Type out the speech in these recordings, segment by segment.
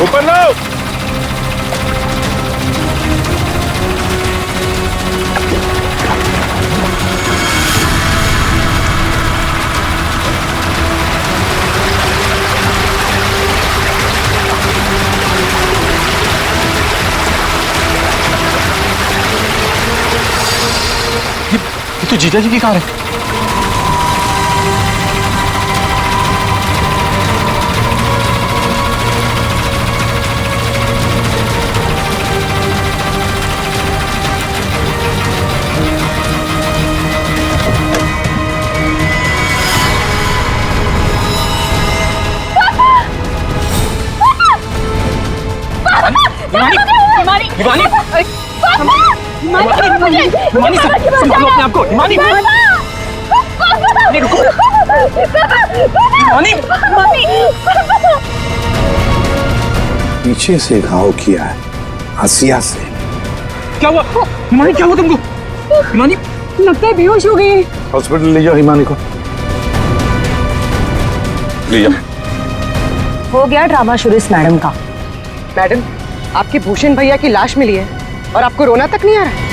ऊपर लो। ये तो जीजा जी की कार है। हिमानी, हिमानी, हिमानी, संभालो अपने आप को। हिमानी, पीछे से घाव किया है, हसिया से। क्या हुआ हिमानी? क्या हुआ तुमको? हिमानी लगता है बेहोश हो गई। हॉस्पिटल ले जाओ हिमानी को, ले जाओ। हो गया ड्रामा शुरू इस मैडम का। मैडम, आपके भूषण भैया की लाश मिली है और आपको रोना तक नहीं आ रहा है।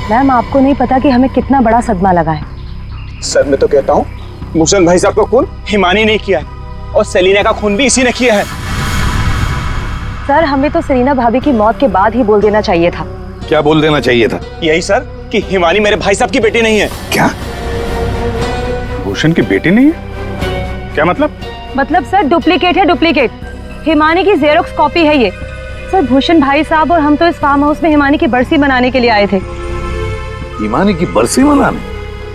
मैम, आपको नहीं पता कि हमें कितना बड़ा सदमा लगा है। सर मैं तो कहता हूँ भूषण भाई साहब का खून हिमानी ने किया है और सेलिना का खून भी इसी ने किया है। सर, हमें तो सेलिना भाभी की मौत के बाद ही बोल देना चाहिए था। क्या बोल देना चाहिए था? यही सर कि हिमानी मेरे भाई साहब की बेटी नहीं है। क्या? भूषण की बेटी नहीं है? क्या मतलब? मतलब सर, डुप्लीकेट है, डुप्लीकेट। हिमानी की जेरोक्स कॉपी है ये। सर, भूषण भाई साहब और हम तो इस फार्म हाउस में हिमानी की बरसी मनाने के लिए आए थे। हिमानी की बरसी मनाने?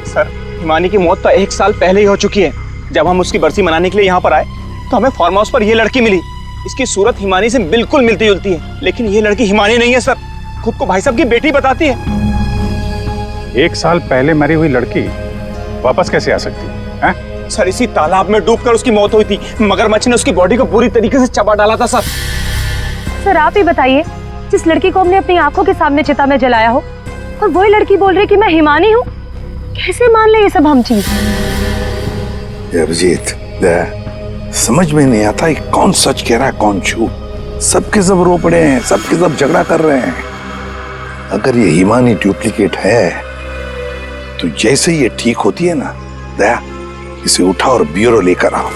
सर, हिमानी की मौत तो 1 साल पहले ही हो चुकी है। जब हम उसकी बरसी मनाने के लिए यहाँ पर आए तो हमें फार्म हाउस पर ये लड़की मिली। इसकी सूरत हिमानी से बिल्कुल मिलती जुलती है, लेकिन ये लड़की हिमानी नहीं है सर। खुद को भाई साहब की बेटी बताती है। 1 साल पहले मरी हुई लड़की वापस कैसे आ सकती है? सर, इसी तालाब में डूबकर उसकी मौत हुई थी। मगरमच्छ ने उसकी बॉडी को पूरी तरीके से चबा डाला था सर। सर, आप ही बताइए, जिस लड़की को हमने अपनी आंखों के सामने चिता में जलाया हो, और वही लड़की बोल रही कि मैं हिमानी हूँ। कैसे मान ले ये सब हम चीज? अभिजीत, समझ में नहीं आता कि कौन सच कह रहा है कौन झूठ। सबके सब रो पड़े हैं, सबके सब झगड़ा कर रहे हैं। अगर ये हिमानी डुप्लीकेट है तो जैसे ये ठीक होती है ना, दया इसे उठा और ब्यूरो लेकर आओ।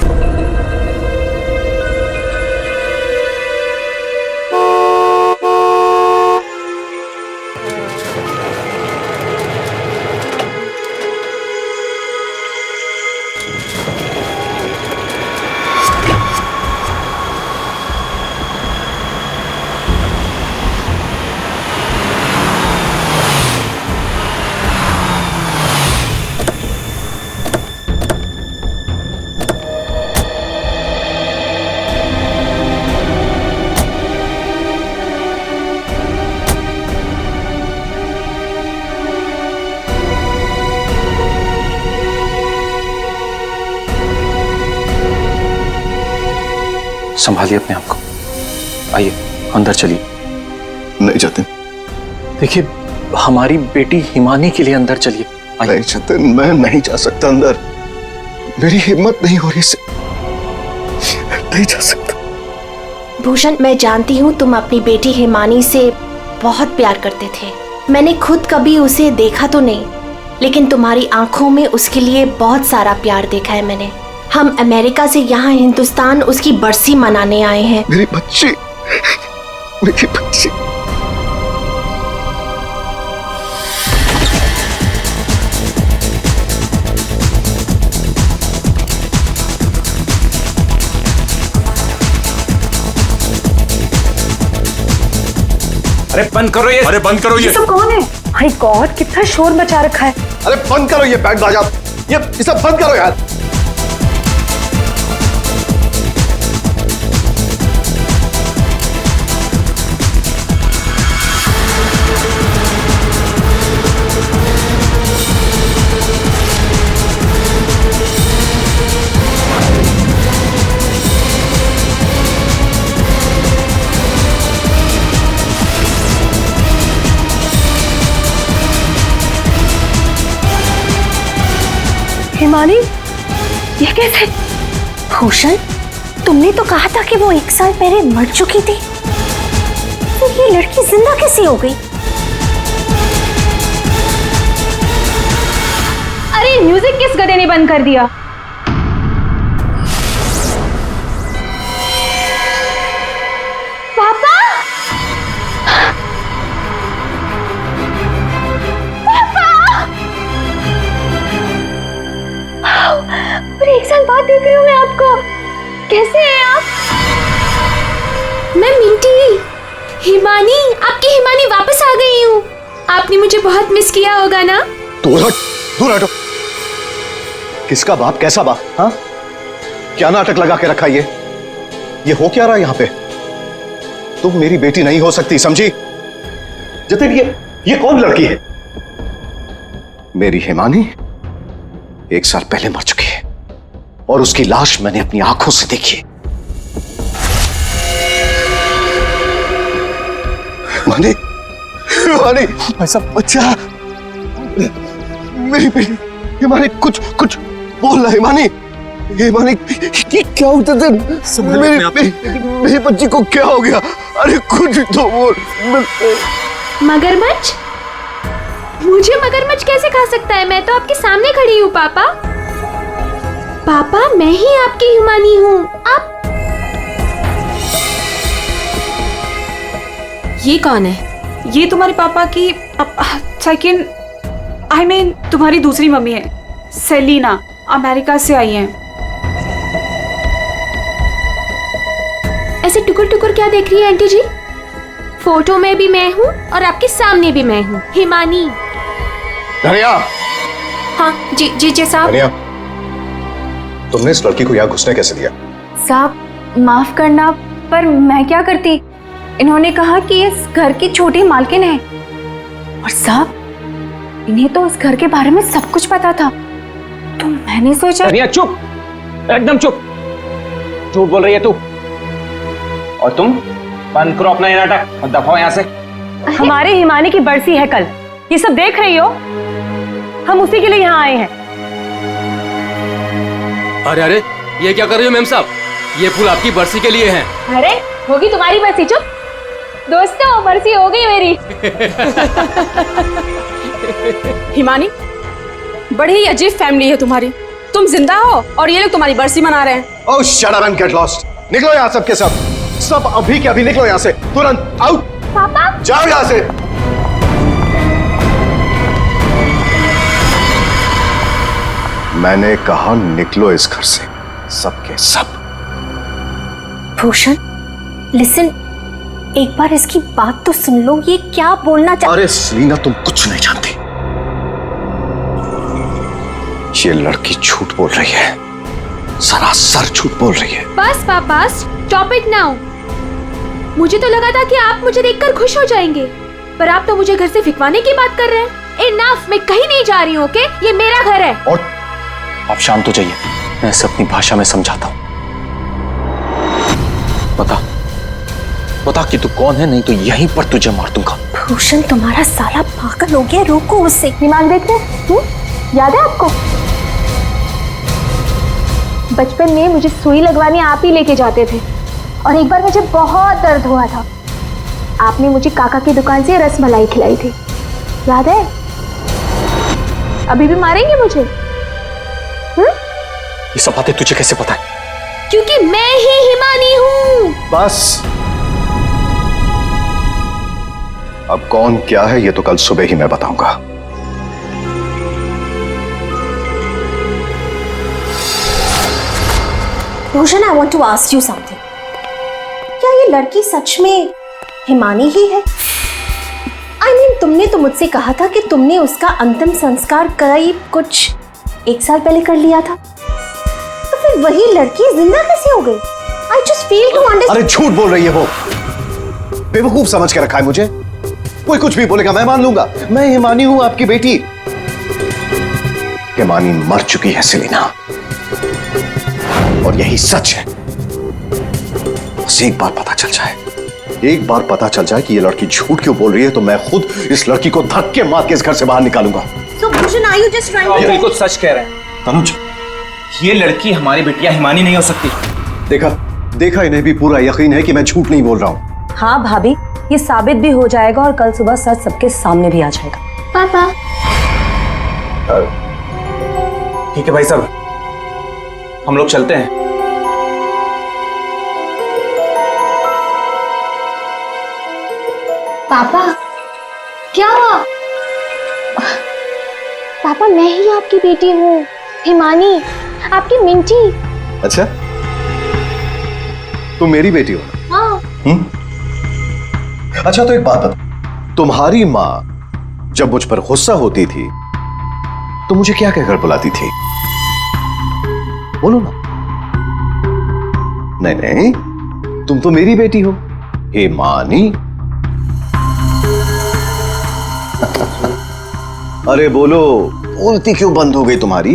संभालिए अपने आप को। आइए अंदर चलिए। नहीं जाते। देखिए, हमारी बेटी हिमानी के लिए अंदर चलिए। नहीं जतिन, मैं नहीं जा सकता अंदर। मेरी हिम्मत नहीं हो रही से, नहीं जा सकता। भूषण, मैं जानती हूँ तुम अपनी बेटी हिमानी से बहुत प्यार करते थे। मैंने खुद कभी उसे देखा तो नहीं, लेकिन तुम्हारी आंखों में उसके लिए बहुत सारा प्यार देखा है मैंने। हम अमेरिका से यहाँ हिंदुस्तान उसकी बरसी मनाने आए हैं। मेरी बच्ची, मेरी बच्ची। अरे बंद करो ये। अरे बंद करो ये। सब कौन है? माय गॉड, कितना शोर मचा रखा है। अरे बंद करो ये बैंड बाजा, ये सब बंद करो यार। हिमानी, ये कैसे? भूषण, तुमने तो कहा था कि वो 1 साल पहले मर चुकी थी, तो ये लड़की जिंदा कैसे हो गई? अरे म्यूजिक किस गधे ने बंद कर दिया? पापा! और 1 साल बाद देख रही हूँ मैं आपको। कैसे हैं आप? मैं मिंटी, हिमानी, आपकी हिमानी वापस आ गई हूँ। आपने मुझे बहुत मिस किया होगा ना? दूर हट, दूर हटो। किसका बाप, कैसा बाप? हाँ, क्या नाटक लगा के रखा ये हो क्या रहा है यहाँ पे? तुम मेरी बेटी नहीं हो सकती, समझी? जतिन, ये कौन लड़की है? मेरी हिमानी 1 साल पहले मर चुकी है और उसकी लाश मैंने अपनी आंखों से देखी। हिमानी, हिमानी, ऐसा बच्चा, मेरी बेटी हिमानी, कुछ बोल रहा। हिमानी, हिमानी, ये क्या होता था? मेरी बच्ची को क्या हो गया? अरे कुछ तो बोल। मगरमच्छ? मुझे मगरमच्छ कैसे खा सकता है? मैं तो आपके सामने खड़ी हूँ पापा। पापा, मैं ही आपकी हिमानी हूँ। आप ये कौन है? ये तुम्हारे पापा की सेकंड, आई मीन तुम्हारी दूसरी मम्मी है, सेलिना, अमेरिका से आई हैं। ऐसे टुकुर टुकुर क्या देख रही है आंटी जी? फोटो में भी मैं हूँ और आपके सामने भी मैं हूँ, हिमानी। धनिया! हाँ जी साहब। धनिया, तुमने इस लड़की को यहाँ घुसने कैसे दिया? साहब माफ करना, पर मैं क्या करती? इन्होंने कहा कि इस घर की छोटी मालकिन है, और साहब इन्हें तो इस घर के बारे में सब कुछ पता था, तो मैंने सोचा। धनिया चुप, एकदम चुप। झूठ बोल रही है तू। और तुम बंद करो अपना ये नाटक और दफाओ यहाँ से। हमारी हिमानी की बरसी है कल, ये सब देख रही हो? हम उसी के लिए यहाँ आए हैं। अरे ये क्या कर रही हो मैम साहब? ये फूल आपकी बरसी के लिए हैं। अरे होगी तुम्हारी बरसी। चुप दोस्तों, बरसी हो गई मेरी। हिमानी, बड़ी ही अजीब फैमिली है तुम्हारी। तुम जिंदा हो और ये लोग तुम्हारी बरसी मना रहे हैं। Oh shut up and get lost. निकलो यहाँ सब के सब अभी के अभी निकलो यहाँ से, तुरंत आउट। पापा, जाओ यहाँ से। मैंने कहा निकलो इस घर से, सब के सब। भूषण, लिसन, एक बार इसकी बात तो सुन लो। ये क्या बोलना अरे सेलिना, तुम कुछ नहीं जानती। ये लड़की झूठ बोल रही है, सरासर झूठ बोल रही है। बस पापा, स्टॉप इट नाउ। मुझे तो लगा था कि आप मुझे देखकर खुश हो जाएंगे, पर आप तो मुझे घर से फिकवाने की बात कर रहे हैं। इनफ, मैं कहीं नहीं जा रही हूँ, ओके? ये मेरा घर है। और आप शांत हो जाइए, मैं इसे अपनी भाषा में समझाता हूँ। बता कि तू कौन है, नहीं तो यहीं पर तुझे मार दूंगा। भूषण, तुम्हारा साला पागल हो गया, रोको उसे। दिमाग देख रहे? याद है आपको? बचपन में मुझे सुई लगवाने आप ही लेके जाते थे, और एक बार मुझे बहुत दर्द हुआ था। आपने मुझे काका की दुकान से रसमलाई खिलाई थी, याद है? अभी भी मारेंगे मुझे? ये सब बातें तुझे कैसे पता है? क्योंकि मैं ही हिमानी हूँ। बस, अब कौन क्या है ये तो कल सुबह ही मैं बताऊंगा। Bhushan, I want to ask you something. क्या ये लड़की सच में हिमानी ही है? I mean, तुमने तो मुझसे कहा था कि तुमने उसका अंतिम संस्कार करीब कुछ 1 साल पहले कर लिया था, तो फिर वही लड़की जिंदा कैसे हो गई? I just fail to understand। अरे झूठ बोल रही है वो, बेवकूफ समझ के रखा है मुझे। कोई कुछ भी बोलेगा मैं मान लूंगा। मैं हिमानी हूं, आपकी बेटी। हिमानी मर चुकी है सेलिना, और यही सच है। बस एक बार पता चल जाए, एक बार पता चल जाए कि ये लड़की झूठ क्यों बोल रही है, तो मैं खुद इस लड़की को धक्के मार के इस घर से बाहर निकालूंगा। So Bhushan, are you just trying to? ये बिल्कुल सच कह रहे हैं तनुज, ये लड़की हमारी बिटिया हिमानी नहीं हो सकती। देखा, देखा इन्हें भी पूरा यकीन है कि मैं झूठ नहीं बोल रहा हूं। हाँ भाभी, ये साबित भी हो जाएगा और कल सुबह सच सबके सामने भी आ जाएगा। पापा ठीक है भाई साहब, हम लोग चलते हैं। पापा क्या हुआ? पापा मैं ही आपकी बेटी हूँ, हिमानी, आपकी मिंटी। अच्छा, तुम मेरी बेटी हो? हाँ। अच्छा तो एक बात बता, तुम्हारी माँ जब मुझ पर गुस्सा होती थी तो मुझे क्या कहकर बुलाती थी? बोलो ना। नहीं नहीं, तुम तो मेरी बेटी हो, हिमानी। अरे बोलो, बोलती क्यों बंद हो गई तुम्हारी?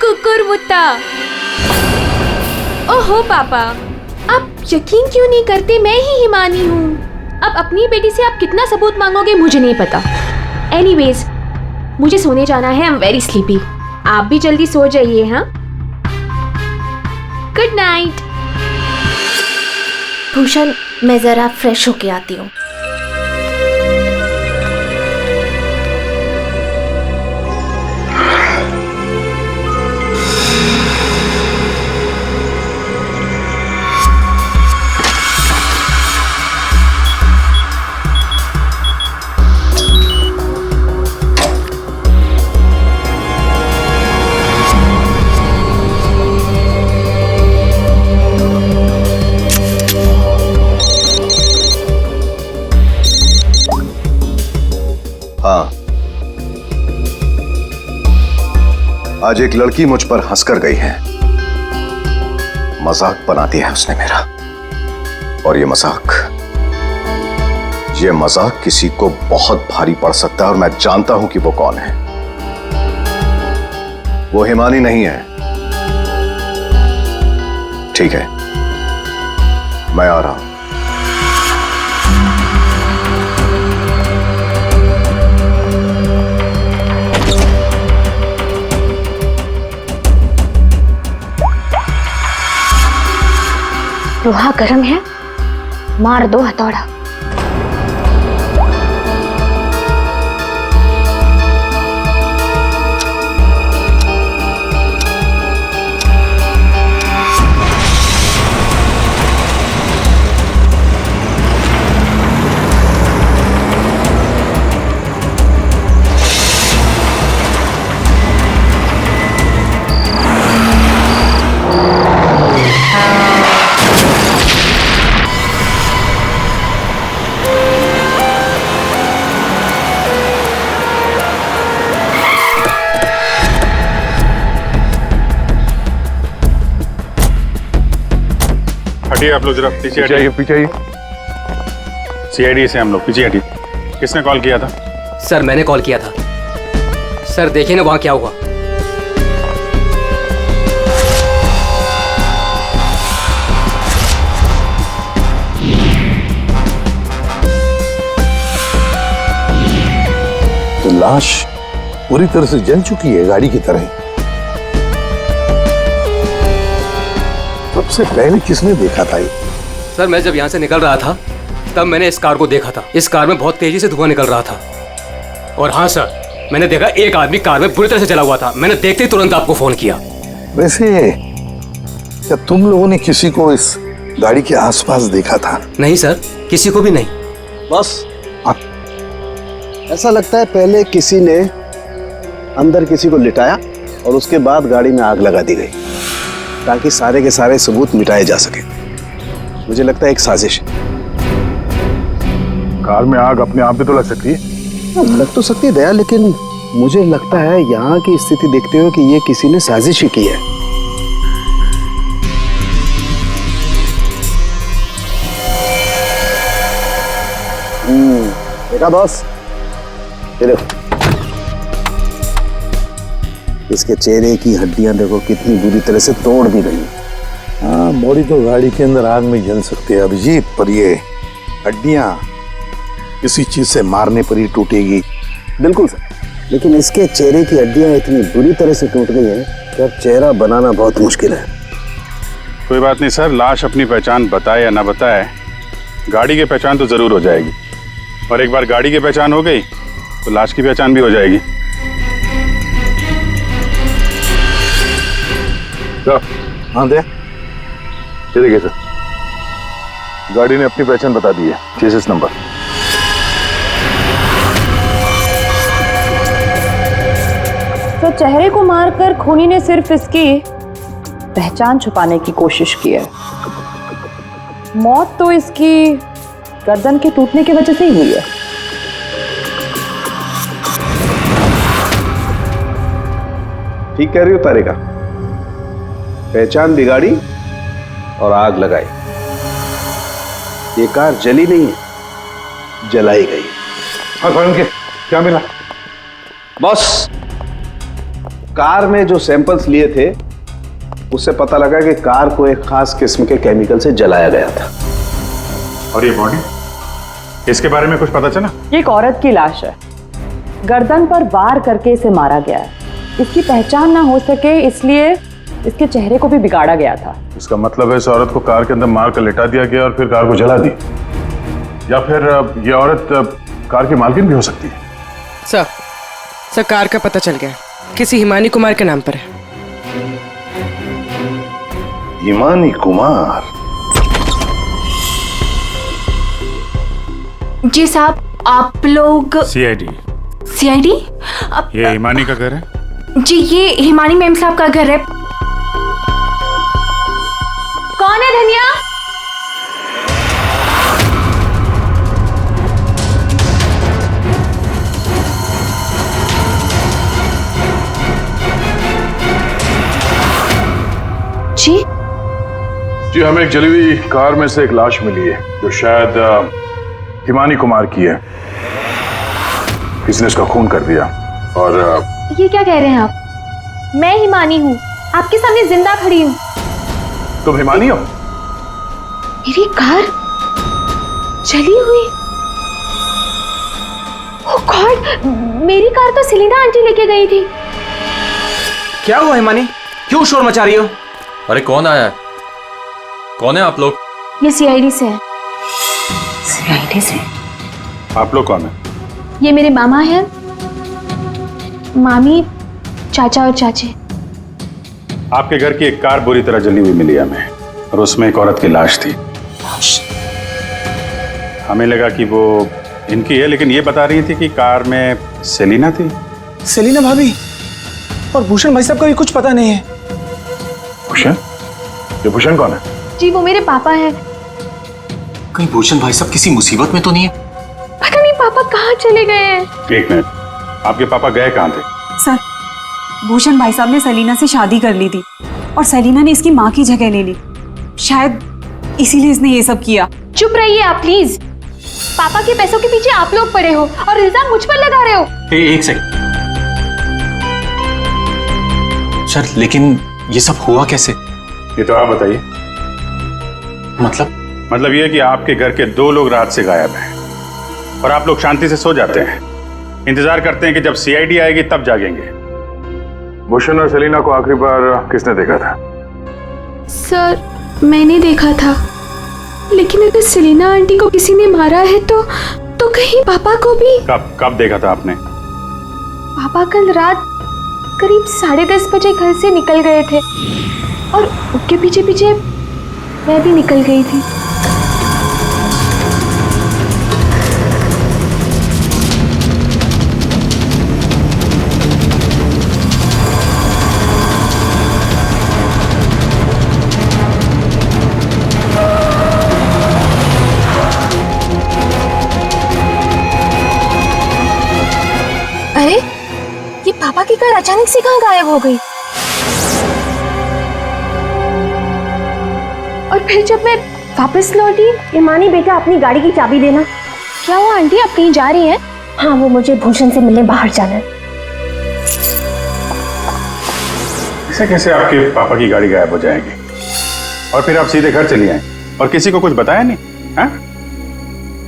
कुकुरमुत्ता। ओहो पापा, आप यकीन क्यों नहीं करते मैं ही हिमानी हूँ? अब अपनी बेटी से आप कितना सबूत मांगोगे मुझे नहीं पता। एनीवेज, मुझे सोने जाना है, आई एम वेरी स्लीपी। आप भी जल्दी सो जाइए। हाँ, गुड नाइट। भूषण, मैं जरा फ्रेश होके आती हूँ। हाँ, आज एक लड़की मुझ पर हंसकर गई है। मजाक बनाती है उसने मेरा, और ये मजाक किसी को बहुत भारी पड़ सकता है, और मैं जानता हूं कि वो कौन है। वो हिमानी नहीं है। ठीक है, मैं आ रहा हूं। लोहा गर्म है, मार दो हथौड़ा। हटिए आप लोग, जरा पीछे हटिए। पीछे आइए। सीआईडी से हम लोग पीछे हटिए। किसने कॉल किया था? सर मैंने कॉल किया था। सर देखिए ना वहां क्या हुआ। तो लाश पूरी तरह से जल चुकी है, गाड़ी की तरह। सबसे पहले किसने देखा था ये? सर मैं जब यहाँ से निकल रहा था तब मैंने इस कार को देखा था। इस कार में बहुत तेजी से धुआं निकल रहा था। और हाँ सर, मैंने देखा एक आदमी कार में बुरी तरह से जला हुआ था। मैंने देखते ही तुरंत आपको फोन किया। वैसे क्या तुम लोगों ने किसी को इस गाड़ी के आसपास देखा था? नहीं सर, किसी को भी नहीं। बस ऐसा लगता है पहले किसी ने अंदर किसी को लिटाया और उसके बाद गाड़ी में आग लगा दी गई, ताकि सारे के सारे सबूत मिटाए जा सके। मुझे लगता है एक साजिश। कार में आग अपने आप भी तो लग सकती है। लग तो सकती है दया, लेकिन मुझे लगता है यहाँ की स्थिति देखते हुए कि ये किसी ने साजिश ही की है। देखा बॉस, ये देखो, इसके चेहरे की हड्डियां देखो कितनी बुरी तरह से तोड़ दी गई। हाँ, बॉडी तो गाड़ी के अंदर आग में जल सकती है अभिजीत, पर ये हड्डियां किसी चीज से मारने पर ही टूटेगी। बिल्कुल सर, लेकिन इसके चेहरे की हड्डियां इतनी बुरी तरह से टूट गई हैं कि अब चेहरा बनाना बहुत मुश्किल है। कोई बात नहीं सर, लाश अपनी पहचान बताए या ना बताए, गाड़ी की पहचान तो जरूर हो जाएगी। और एक बार गाड़ी की पहचान हो गई तो लाश की पहचान भी हो जाएगी। हाँ दे, ये देखिए सर, गाड़ी ने अपनी पहचान बता दी है, चेसिस नंबर। तो चेहरे को मारकर खूनी ने सिर्फ इसकी पहचान छुपाने की कोशिश की है। मौत तो इसकी गर्दन के टूटने की वजह से ही हुई है। ठीक कह रही हो तारिका, पहचान बिगाड़ी और आग लगाई। ये कार जली नहीं है, जलाई गई। हाँ के क्या मिला? बॉस, कार में जो सैंपल्स लिए थे उससे पता लगा कि कार को एक खास किस्म के केमिकल से जलाया गया था। और ये बॉडी, इसके बारे में कुछ पता चला? ये एक औरत की लाश है, गर्दन पर वार करके इसे मारा गया है। इसकी पहचान ना हो सके इसलिए इसके चेहरे को भी बिगाड़ा गया था। इसका मतलब है इस औरत को कार के अंदर मार कर लिटा दिया गया और फिर कार को जला दी, या फिर ये औरत कार की मालकिन भी हो सकती है। सर कार का पता चल गया, किसी हिमानी कुमार के नाम पर है। हिमानी कुमार? जी साहब, आप लोग सीआईडी? सीआईडी? ये हिमानी का घर है? जी, ये हिमानी मैम साहब का घर है। कौन है धनिया? जी, हमें एक जली हुई कार में से एक लाश मिली है जो शायद हिमानी कुमार की है। किसी ने उसका खून कर दिया। और ये क्या कह रहे हैं आप? मैं हिमानी हूँ, आपके सामने जिंदा खड़ी हूँ। तुम हिमानी हो? मेरी कार जली हुई? ओह गॉड, मेरी कार तो सेलिना आंटी लेके गई थी। क्या हुआ हिमानी, क्यों शोर मचा रही हो? अरे कौन आया है? कौन है आप लोग? ये सीआईडी से है। सीआईडी से? आप लोग कौन है? ये मेरे मामा हैं, मामी, चाचा और चाची। आपके घर की एक कार बुरी तरह जली हुई मिली हमें, और उसमें एक औरत की लाश थी। हमें लगा कि वो इनकी है, लेकिन ये बता रही थी कि कार में सेलिना थी। सेलिना भाभी? और भूषण भाई साहब का भी कुछ पता नहीं है। भूषण? ये भूषण कौन है? जी, वो मेरे पापा हैं। कहीं भूषण भाई साहब किसी मुसीबत में तो नहीं है? पता नहीं पापा कहाँ चले गए हैं। एक मिनट, आपके पापा गए कहाँ थे? सर, भूषण भाई साहब ने सेलिना से शादी कर ली थी और सेलिना ने इसकी माँ की जगह ले ली। शायद इसीलिए इसने ये सब किया। चुप रहिए आप प्लीज। पापा के पैसों के पीछे आप लोग पड़े हो और इल्जाम मुझ पर लगा रहे हो। एक सेकंड सर, लेकिन ये सब हुआ कैसे? ये तो आप बताइए। मतलब ये कि आपके घर के 2 लोग रात से गायब हैं और आप लोग शांति से सो जाते हैं, इंतजार करते हैं कि जब सीआईडी आएगी तब जागेंगे। भूषण और सेलिना को आखिरी बार किसने देखा था? सर, मैंने देखा था, लेकिन अगर सेलिना आंटी को किसी ने मारा है तो कहीं पापा को भी। कब देखा था आपने? पापा कल रात करीब 10:30 बजे घर से निकल गए थे और उनके पीछे पीछे मैं भी निकल गई थी। अरे, ये पापा की कार अचानक से कहाँ गायब हो गई? और फिर जब मैं वापस लौटी। हिमानी बेटा, अपनी गाड़ी की चाबी देना। क्या हुआ आंटी, आप कहीं जा रही हैं? हाँ, वो मुझे भूषण से मिलने बाहर जाना है। ऐसे कैसे आपके पापा की गाड़ी गायब हो जाएगी और फिर आप सीधे घर चली आए और किसी को कुछ बताया नहीं? हाँ?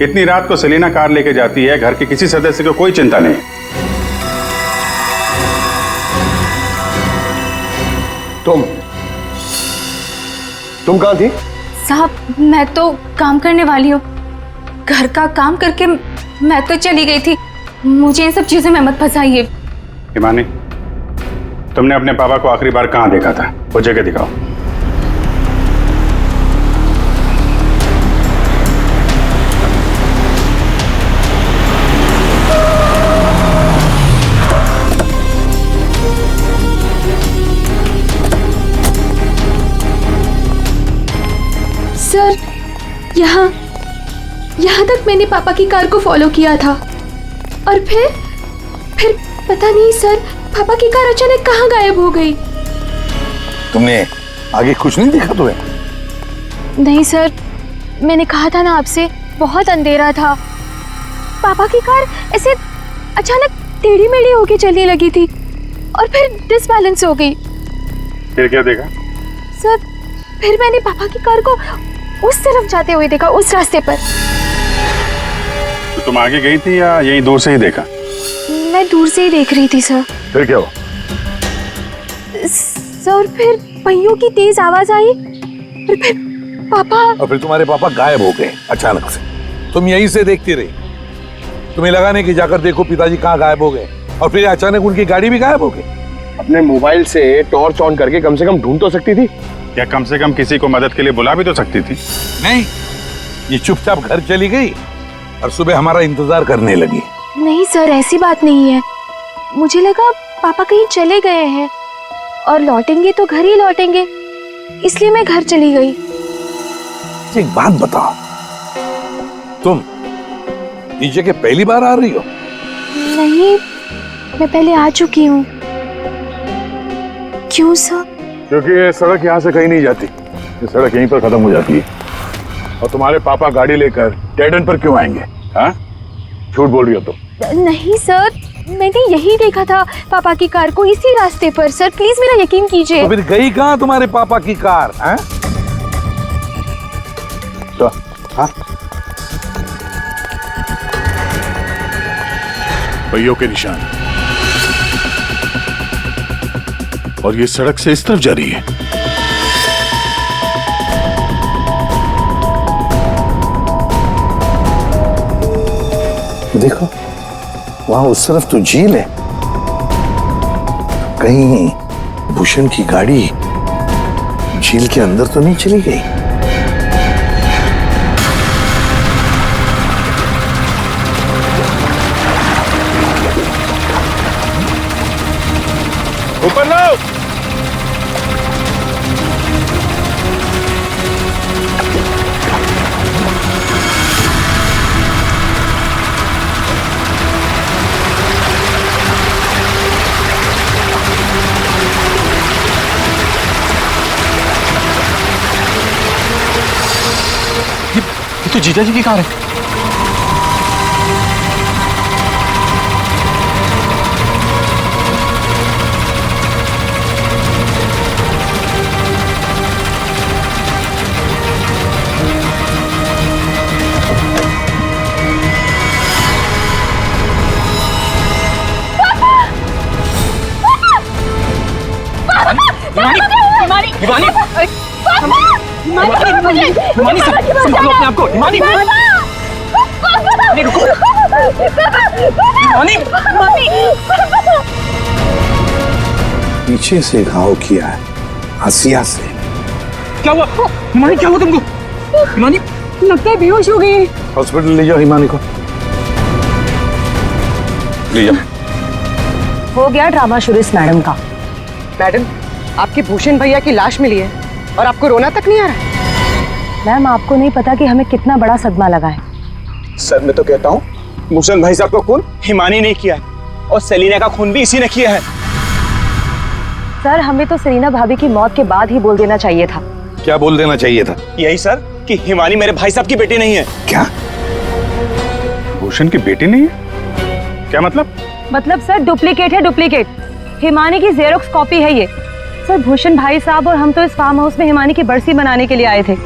इतनी रात को सेलिना कार लेके जाती है, घर के किसी सदस्य को कोई चिंता नहीं। तुम कहाँ थी? साहब मैं तो काम करने वाली हूँ, घर का काम करके मैं तो चली गई थी। मुझे इन सब चीजों में मत फंसाइए। हिमानी, तुमने अपने पापा को आखिरी बार कहाँ देखा था? वो जगह दिखाओ। सर, यहाँ तक मैंने पापा की कार को फॉलो किया था और फिर पता नहीं सर, पापा की कार अचानक कहाँ गायब हो गई। तुमने आगे कुछ नहीं देखा तुम्हें? नहीं सर, मैंने कहा था ना आपसे, बहुत अंधेरा था। पापा की कार ऐसे अचानक टेढ़ी मेढ़ी होके चलने लगी थी और फिर डिसबैलेंस हो गई। फिर क्या देखा? सर, फिर मैंने पापा की कार को उस तरफ जाते हुए देखा, उस रास्ते पर। तो तुम आगे गई थी या यहीं दूर से ही देखा? मैं दूर से ही देख रही थी सर। फिर क्या हुआ? सर, फिर पहियों की तेज आवाज आई और फिर पापा। और फिर तुम्हारे पापा गायब हो गए अचानक से। तुम यहीं से देखती रही, तुम्हें लगा नहीं कि जाकर देखो पिताजी कहाँ गायब हो गए, और फिर अचानक उनकी गाड़ी भी गायब हो गई। अपने मोबाइल से टॉर्च ऑन करके कम से कम ढूंढ तो सकती थी। या कम से कम किसी को मदद के लिए बुला भी तो सकती थी। नहीं, ये चुपचाप घर चली गई और सुबह हमारा इंतजार करने लगी। नहीं सर, ऐसी बात नहीं है। मुझे लगा पापा कहीं चले गए हैं और लौटेंगे तो घर ही लौटेंगे, इसलिए मैं घर चली गई। एक बात बताओ, तुम इस जगह पहली बार आ रही हो? नहीं, मैं पहले आ चुकी हूँ। क्यों सर? क्योंकि ये सड़क यहाँ से कहीं नहीं जाती, ये सड़क यहीं पर खत्म हो जाती है। और तुम्हारे पापा गाड़ी लेकर डेड एंड पर क्यों आएंगे? हाँ, झूठ बोल रही हो तुम। नहीं सर, मैंने यही देखा था पापा की कार को, इसी रास्ते पर। सर प्लीज मेरा यकीन कीजिए। तो फिर गई कहाँ तुम्हारे पापा की कार? हैं? तो हाँ, पहियों के निशान, और ये सड़क से इस तरफ जा रही है। देखो, वहां उस तरफ तो झील है। कहीं भूषण की गाड़ी झील के अंदर तो नहीं चली गई? ऊपर लो। ये तो जीजा जी की कार है। पीछे से घाव किया है, आसिया से। क्या हुआ हिमानी? क्या हुआ तुमको? हिमानी लगता है बेहोश हो गई। हॉस्पिटल ले जाओ हिमानी को, ले जाओ। हो गया ड्रामा शुरू इस मैडम का। मैडम, आपके भूषण भैया की लाश मिली है और आपको रोना तक नहीं आ रहा? मैम, आपको नहीं पता कि हमें कितना बड़ा सदमा लगा है। सर मैं तो कहता हूँ भूषण भाई साहब का खून हिमानी ने किया है और सेलिना का खून भी इसी ने किया है। सर, हमें तो सेलिना भाभी की मौत के बाद ही बोल देना चाहिए था। क्या बोल देना चाहिए था? यही सर कि हिमानी मेरे भाई साहब की बेटी नहीं है। क्या? भूषण की बेटी नहीं है? क्या मतलब? मतलब सर, डुप्लीकेट है, डुप्लीकेट। हिमानी की जेरोक्स कॉपी है ये। सर, भूषण भाई साहब और हम तो इस फार्म हाउस में हिमानी की बरसी मनाने के लिए आए थे।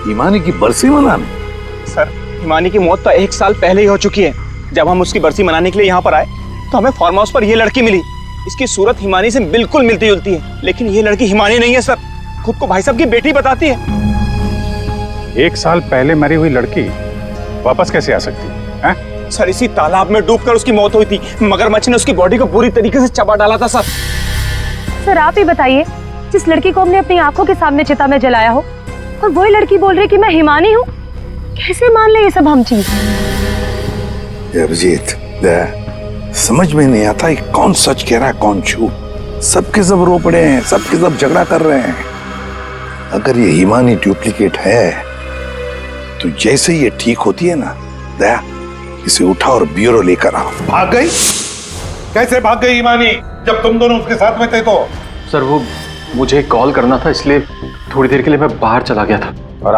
हिमानी की बरसी मनाने? सर हिमानी की मौत तो 1 साल पहले ही हो चुकी है। जब हम उसकी बरसी मनाने के लिए यहाँ पर आए तो हमें फार्म हाउस पर यह लड़की मिली। इसकी सूरत हिमानी से बिल्कुल मिलती जुलती है, लेकिन ये लड़की हिमानी नहीं है सर। खुद को भाई साहब की बेटी बताती है। 1 साल पहले मरी हुई लड़की वापस कैसे आ सकती है? सर इसी तालाब में डूबकर उसकी मौत हुई थी। मगरमच्छ ने उसकी बॉडी को पूरी तरीके से चबा डाला था सर। सर आप ही बताइए, जिस लड़की को हमने अपनी आंखों के सामने चिता में जलाया हो और वही लड़की बोल रही कि मैं हिमानी हूँ, कैसे मान ले ये सब हम चीज? अभिजीत, समझ में नहीं आता ये कौन सच कह रहा है कौन झूठ। सबके सब रो पड़े हैं, सबके सब झगड़ा कर रहे हैं। अगर ये हिमानी डुप्लीकेट है तो जैसे ये ठीक होती है ना, दया इसे उठा और ब्यूरो लेकर आओ। भाग गई? कैसे भाग गई हिमानी जब तुम दोनों उसके साथ में थे? तो सर वो मुझे कॉल करना था, इसलिए थोड़ी देर के लिए मैं बाहर चला गया था। और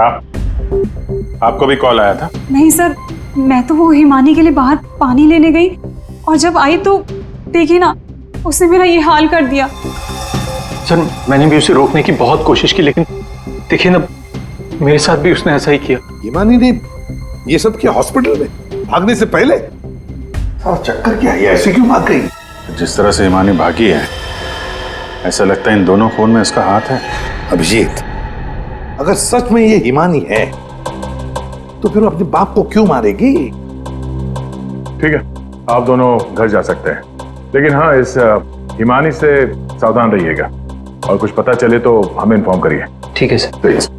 आपको भी कॉल आया था? नहीं सर, मैं तो वो हिमानी के लिए बाहर पानी लेने गई और जब आई तो देखिए ना, उसने मेरा ये हाल कर दिया। सर मैंने भी उसे रोकने की बहुत कोशिश की, लेकिन देखिए ना, मेरे साथ भी उसने ऐसा ही किया। हिमानी ने ये सब किया हॉस्पिटल में भागने से पहले? चक्कर क्या है, ऐसे क्यों भाग गई? जिस तरह से हिमानी भागी है, ऐसा लगता है इन दोनों खून में इसका हाथ है। अभिजीत, अगर सच में ये हिमानी है तो फिर अपने बाप को क्यों मारेगी? ठीक है, आप दोनों घर जा सकते हैं, लेकिन हाँ इस हिमानी से सावधान रहिएगा और कुछ पता चले तो हमें इन्फॉर्म करिए। ठीक है सर। प्लीज।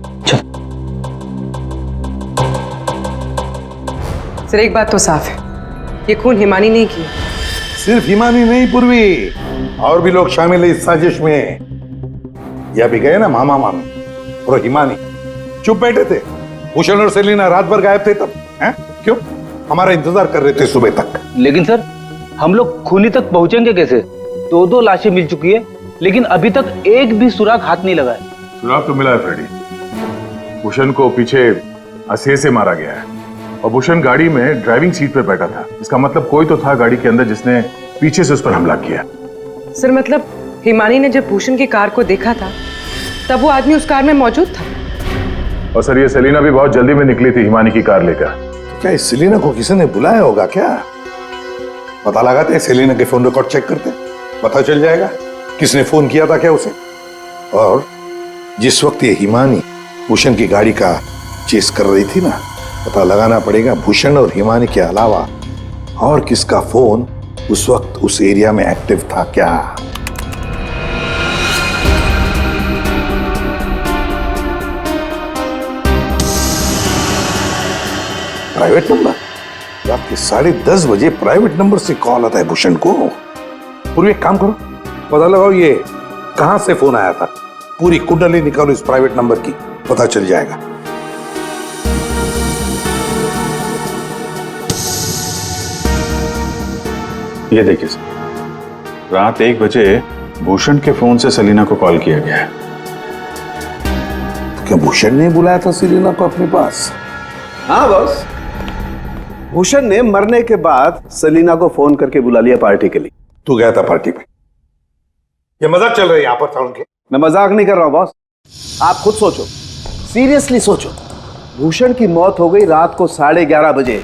सर एक बात तो साफ है, ये खून हिमानी नहीं किया। सिर्फ हिमानी नहीं पूर्वी, और भी लोग शामिल है इस साजिश में। यह भी गए ना मामा मामी और हिमानी चुप बैठे थे। भूषण और सेलिना रात भर गायब थे तब, हैं? क्यों? हमारा इंतजार कर रहे थे सुबह तक। लेकिन सर हम लोग खूनी तक पहुंचेंगे कैसे? 2 लाशें मिल चुकी है, लेकिन अभी तक एक भी सुराग हाथ नहीं लगा है। सुराग तो मिला है फ्रेडी। भूषण को पीछे असेर से मारा गया है और भूषण गाड़ी में ड्राइविंग सीट पर बैठा था। इसका मतलब कोई तो था गाड़ी के अंदर जिसने पीछे से उस पर हमला किया। सर मतलब हिमानी ने जब भूषण की कार को देखा था तब वो आदमी उस कार में मौजूद था। और सर ये सेलिना भी बहुत जल्दी में निकली थी हिमानी की कार लेकर। तो क्या इस सेलिना को किसी ने बुलाया होगा क्या? पता लगाते हैं, सेलिना के फोन रिकॉर्ड चेक करते, पता चल जाएगा किसने फोन किया था क्या उसे। और जिस वक्त ये हिमानी भूषण की गाड़ी का चेस कर रही थी ना, पता लगाना पड़ेगा भूषण और हिमानी के अलावा और किसका फोन उस वक्त उस एरिया में एक्टिव था क्या। Private number? रात के 10:30 बजे प्राइवेट नंबर से कॉल आता है भूषण को। पूरी एक काम करो, पता लगाओ ये कहां से फोन आया था। पूरी कुंडली निकालो इस प्राइवेट नंबर की, पता चल जाएगा। ये देखिए सर, रात 1 बजे भूषण के फोन से सेलिना को कॉल किया गया है। क्या भूषण ने बुलाया था सेलिना को अपने पास? हाँ बॉस, भूषण ने मरने के बाद सेलिना को फोन करके बुला लिया पार्टी के लिए। तू गया था पार्टी में? ये मजाक चल रहा है यहाँ पर था उनके? मैं मजाक नहीं कर रहा हूं बॉस, आप खुद सोचो, सीरियसली सोचो। भूषण की मौत हो गई रात को 11:30 बजे,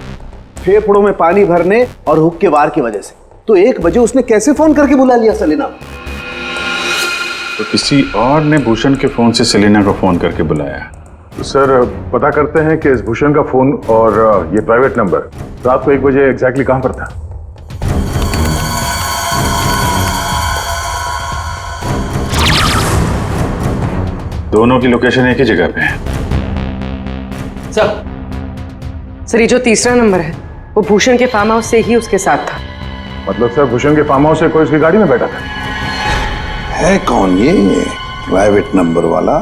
फेफड़ों में पानी भरने और हुक्के वार की वजह से। तो 1 बजे उसने कैसे फोन करके बुला लिया सेलिना को? तो किसी और ने भूषण के फोन से सेलिना को फोन करके बुलाया। तो सर पता करते हैं कि इस भूषण का फोन और ये प्राइवेट नंबर रात को 1 बजे एग्जैक्टली कहां पर था। दोनों की लोकेशन एक ही जगह पे है। सर ये जो तीसरा नंबर है वो भूषण के फार्म हाउस से ही उसके साथ था। मतलब सर भूषण के फार्म हाउस से कोई उसकी गाड़ी में बैठा था? है कौन ये प्राइवेट नंबर वाला?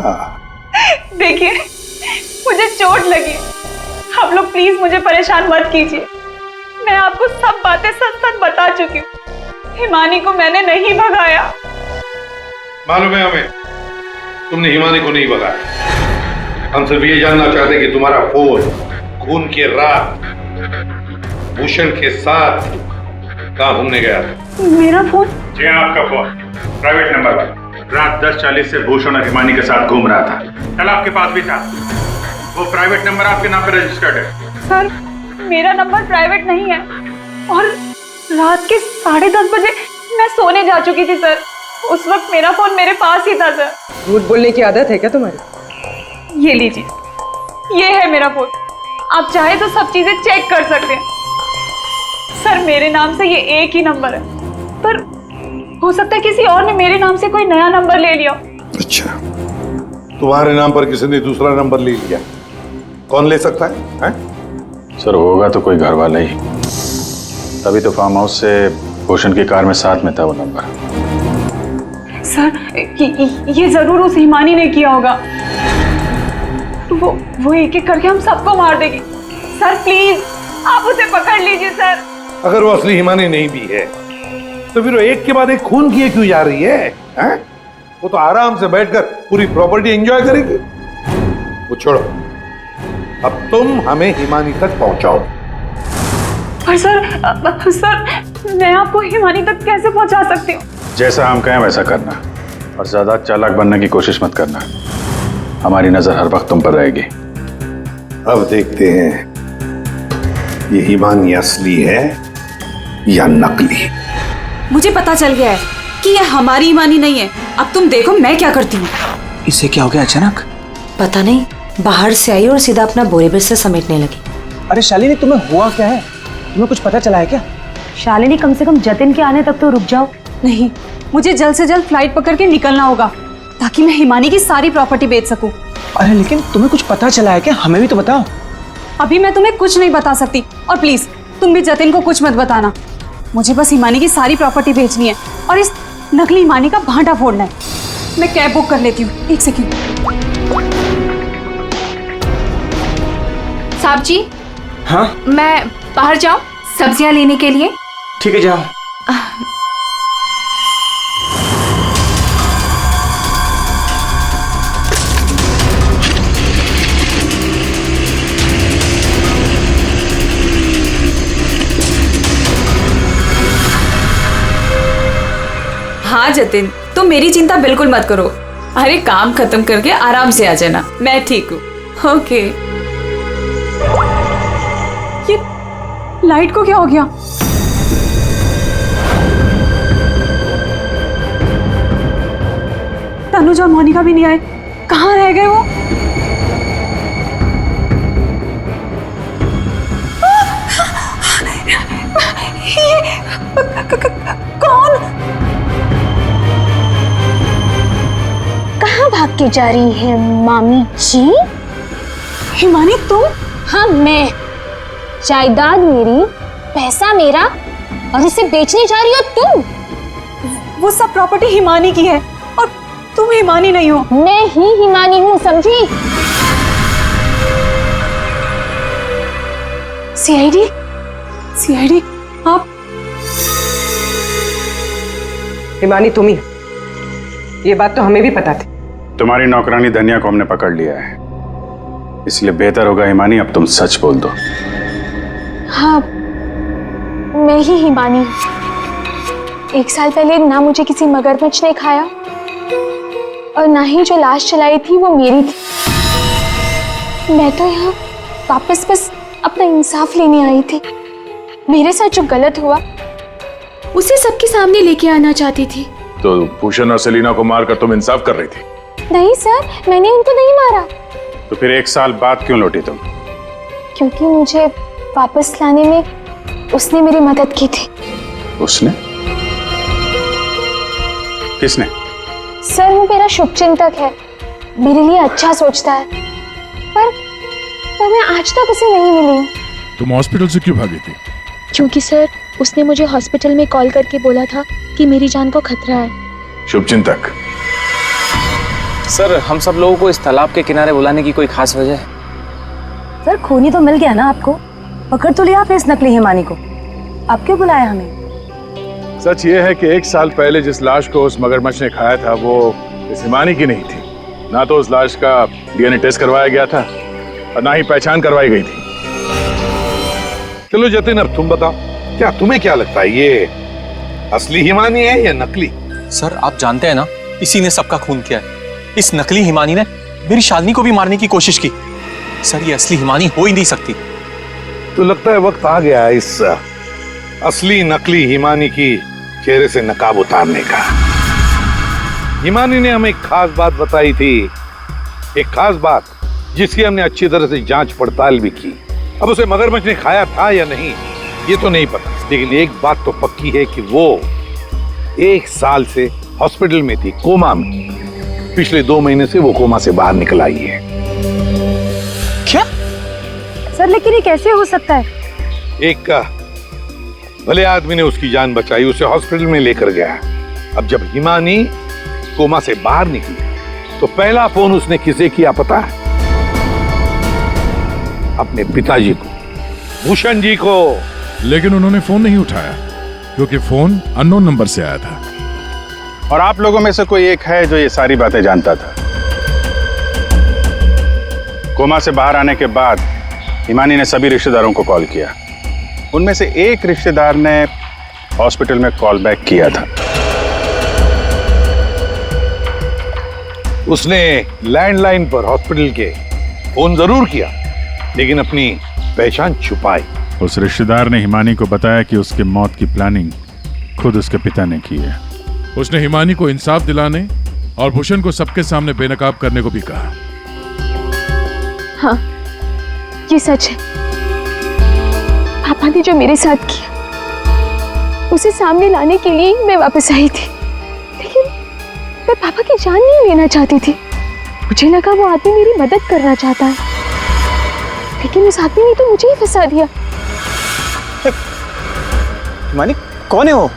देखिए मुझे चोट लगी, आप लोग प्लीज मुझे परेशान मत कीजिए। मैं आपको सब बातें सच सच बता चुकी हूँ। हिमानी को मैंने नहीं भगाया। मालूम है हमें, तुमने हिमानी को नहीं भगाया। हम सिर्फ ये जानना चाहते कि तुम्हारा फोन खून के रात भूषण के साथ कहाँ घूमने गया था। मेरा फोन? जी हाँ, आपका फोन प्राइवेट नंबर रात 10:40 से भूषण और हिमानी के साथ घूम रहा था। कल आपके पास भी था। वो प्राइवेट नंबर आपके नाम पर रजिस्टर्ड है। सर मेरा नंबर प्राइवेट नहीं है और रात के 10:30 बजे मैं सोने जा चुकी थी सर। उस वक्त मेरा फोन मेरे पास ही था सर। झूठ बोलने की आदत है क्या तुम्हारी? ये लीजिए, ये है मेरा फोन। आप चाहे तो सब चीजें चेक कर सकते हैं सर। मेरे नाम से ये एक ही नंबर है, पर हो सकता है किसी और ने मेरे नाम से कोई नया नंबर ले लिया। अच्छा, तुम्हारे नाम पर किसी ने दूसरा नंबर ले लिया? कौन ले सकता है? सर होगा तो कोई घर वाला ही। तभी तो फार्म हाउस से भूषण की कार में साथ में था वो नंबर। सर ये जरूर उस हिमानी ने किया होगा। वो एक एक करके हम सबको मार देगी। सर प्लीज आप उसे पकड़ लीजिए सर। अगर वो असली हिमानी नहीं भी है तो फिर वो एक के बाद एक खून किए क्यों जा रही है? वो तो आराम से बैठकर पूरी प्रॉपर्टी एंजॉय करेगी। वो छोड़ो, अब तुम हमें हिमानी तक पहुंचाओ। पर सर मैं आपको हिमानी तक कैसे पहुंचा सकती हूँ? जैसा हम कहें वैसा करना और ज्यादा चालाक बनने की कोशिश मत करना। हमारी नजर हर वक्त तुम पर रहेगी। अब देखते हैं ये हिमानी असली है या नकली। मुझे पता चल गया है कि ये हमारी हिमानी नहीं है। अब तुम देखो मैं क्या करती हूँ। इसे क्या हो गया अचानक? पता नहीं, बाहर से आई और सीधा अपना बोरे बिस्तर समेटने लगी। अरे शालिनी, तुम्हें हुआ क्या है? तुम्हें कुछ पता चला है क्या? शालिनी, कम से कम जतिन के आने तक तो रुक जाओ। नहीं, मुझे जल्द से जल्द फ्लाइट पकड़ के निकलना होगा ताकि मैं हिमानी की सारी प्रॉपर्टी बेच सकूं। अरे लेकिन तुम्हें कुछ पता चला है क्या? हमें भी तो बताओ। अभी मैं तुम्हें कुछ नहीं बता सकती और प्लीज तुम भी जतिन को कुछ मत बताना। मुझे बस हिमानी की सारी प्रॉपर्टी बेचनी है और इस नकली हिमानी का भांटा फोड़ना है। मैं कैब बुक कर लेती हूँ, एक सेकंड। साहब जी। हाँ? मैं बाहर जाऊं सब्जियां लेने के लिए? ठीक है, जाओ। हाँ जतिन, तुम मेरी चिंता बिल्कुल मत करो। अरे काम खत्म करके आराम से आ जाना, मैं ठीक हूँ। ओके। ये लाइट को क्या हो गया? तनुजा और मोनिका भी नहीं आए, कहाँ रह गए वो? कौन? कहाँ भाग के जा रही है मामी जी? हिमानी तुम? हाँ मैं। जायदाद मेरी, पैसा मेरा, और इसे बेचने जा रही हो तुम? वो सब प्रॉपर्टी हिमानी की है और तुम हिमानी नहीं हो। मैं ही हिमानी हूँ, समझी? सीआईडी आप? हिमानी तुम ही हो। ये बात तो हमें भी पता थी। तुम्हारी नौकरानी धनिया को हमने पकड़ लिया है, इसलिए बेहतर होगा हिमानी अब तुम सच बोल दो। हाँ मैं ही हिमानी हूँ। 1 साल पहले ना मुझे किसी मगरमच्छ ने खाया और ना ही जो लाश चलाई थी वो मेरी थी। मैं तो यहाँ वापस बस अपना इंसाफ लेने आई थी। मेरे साथ जो गलत हुआ उसे सबके सामने लेके आना चाहती थी। तो भूषण और सेलिना को मारकर तुम इंसाफ कर रही थी? नहीं सर, मैंने उनको नहीं मारा। तो फिर 1 साल बाद क्यों लौटी तुम? क्योंकि मुझे वापस लाने में उसने मेरी मदद की थी। उसने? किसने? सर वो मेरा शुभचिंतक है, मेरे लिए अच्छा सोचता है, पर मैं आज तक उसे नहीं मिली। तुम हॉस्पिटल से क्यों भागी थी? क्योंकि सर उसने मुझे हॉस्पिटल में कॉल करके बोला था कि मेरी जान को खतरा है। शुभचिंतक? सर हम सब लोगों को इस तालाब के किनारे बुलाने की कोई खास वजह है? सर खूनी तो मिल गया ना आपको, पकड़ तो लिया आपने इस नकली हिमानी को। आप क्यों बुलाया हमें? सच ये है कि 1 साल पहले जिस लाश को उस मगरमच्छ ने खाया था वो इस हिमानी की नहीं थी। ना तो उस लाश का डीएनए टेस्ट करवाया गया था और ना ही पहचान करवाई गई थी। चलो जतिन, अब तुम बताओ, क्या तुम्हें क्या लगता है, ये असली हिमानी है या नकली? सर आप जानते हैं ना, इसी ने सबका खून किया है। इस नकली हिमानी ने मेरी शालिनी को भी मारने की कोशिश की। सर ये असली हिमानी हो ही नहीं सकती। तो लगता है वक्त आ गया इस असली नकली हिमानी की चेहरे से नकाब उतारने का। हिमानी ने हमें एक खास बात बताई थी, एक खास बात जिसकी हमने अच्छी तरह से जांच पड़ताल भी की। अब उसे मगरमच्छ ने खाया था या नहीं ये तो नहीं पता, लेकिन एक बात तो पक्की है कि वो 1 साल से हॉस्पिटल में थी, कोमा में। पिछले 2 महीने से वो कोमा से बाहर निकल आई है। क्या सर, लेकिन ये कैसे हो सकता है? एक भले आदमी ने उसकी जान बचाई, उसे हॉस्पिटल में लेकर गया। अब जब हिमानी कोमा से बाहर निकली तो पहला फोन उसने किसे किया पता है? अपने पिताजी को, भूषण जी को। लेकिन उन्होंने फोन नहीं उठाया क्योंकि फोन अननोन नंबर से आया था। और आप लोगों में से कोई एक है जो ये सारी बातें जानता था। कोमा से बाहर आने के बाद हिमानी ने सभी रिश्तेदारों को कॉल किया। उनमें से एक रिश्तेदार ने हॉस्पिटल में कॉल बैक किया था। उसने लैंडलाइन पर हॉस्पिटल के फोन जरूर किया, लेकिन अपनी पहचान छुपाई। उस रिश्तेदार ने हिमानी को बताया कि उसके मौत की प्लानिंग खुद उसके पिता ने की है। उसने हिमानी को इंसाफ दिलाने और भूषण को सबके सामने बेनकाब करने को भी कहा। हाँ, ये सच है। पापा ने जो मेरे साथ किया उसे सामने लाने के लिए ही मैं वापस आई थी, लेकिन मैं पापा की जान नहीं लेना चाहती थी। मुझे लगा वो आदमी मेरी मदद करना चाहता है, लेकिन उस आदमी ने तो मुझे ही फंसा दिया। हिमानी कौन है वो?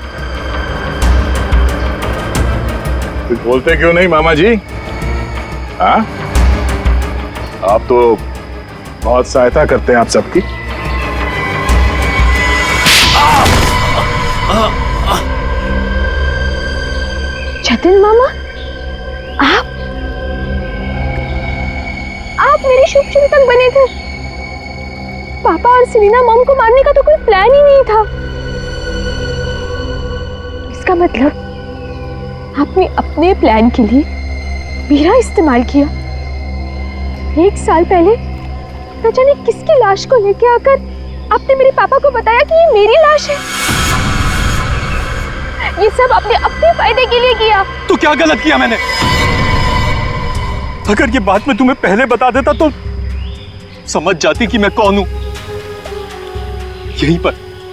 कुछ बोलते क्यों नहीं मामा जी? हाँ, आप तो बहुत सहायता करते हैं आप सबकी। जतिन मामा, आप मेरे शुभ चिंतक बने थे। पापा और सेलिना मॉम को मारने का तो कोई प्लान ही नहीं था। इसका मतलब आपने अपने प्लान के लिए मेरा इस्तेमाल किया। 1 साल पहले न जाने किसकी लाश को लेके आकर आपने मेरे पापा को बताया कि ये मेरी लाश है। ये सब आपने अपने फायदे के लिए किया। तो क्या गलत किया मैंने? अगर ये बात मैं तुम्हें पहले बता देता तो समझ जाती कि मैं कौन हूं।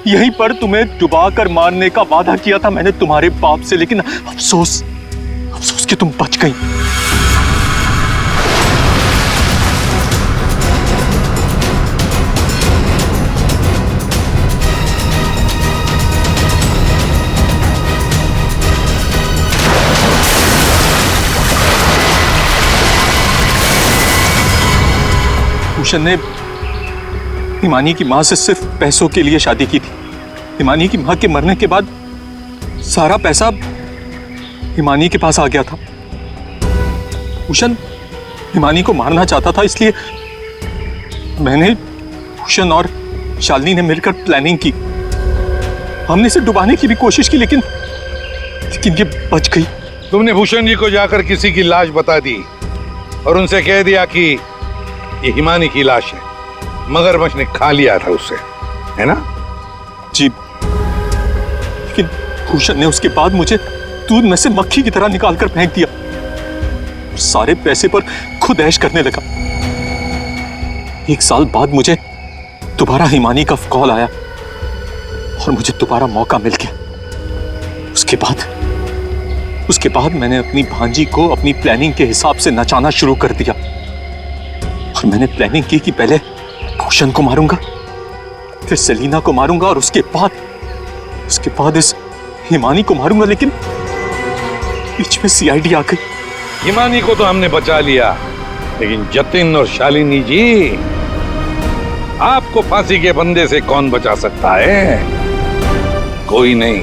यहीं पर तुम्हें डुबा कर मारने का वादा किया था मैंने तुम्हारे बाप से, लेकिन अफसोस कि तुम बच गई। भूषण ने हिमानी की मां से सिर्फ पैसों के लिए शादी की थी। हिमानी की मां के मरने के बाद सारा पैसा हिमानी के पास आ गया था। भूषण हिमानी को मारना चाहता था, इसलिए मैंने, भूषण और शालिनी ने मिलकर प्लानिंग की। हमने इसे डुबाने की भी कोशिश की, लेकिन ये बच गई। तुमने भूषण जी को जाकर किसी की लाश बता दी और उनसे कह दिया कि ये हिमानी की लाश है, मगरमच्छ ने खा लिया था उसे, है ना? जी, लेकिन भूषण ने उसके बाद मुझे दूध में से मक्खी की तरह निकालकर फेंक दिया। सारे पैसे पर खुद ऐश करने लगा। 1 साल बाद मुझे दोबारा हिमानी का कॉल आया और मुझे दोबारा मौका मिल गया। उसके बाद मैंने अपनी भांजी को अपनी प्लानिंग के हिसाब से नचाना शुरू कर दिया। और मैंने प्लानिंग की कि पहले भूषण को मारूंगा, फिर सेलिना को मारूंगा और उसके बाद इस हिमानी को मारूंगा, लेकिन बीच में सीआईडी आ गई। हिमानी को तो हमने बचा लिया, लेकिन जतिन और शालिनी जी, आपको फांसी के फंदे से कौन बचा सकता है? कोई नहीं।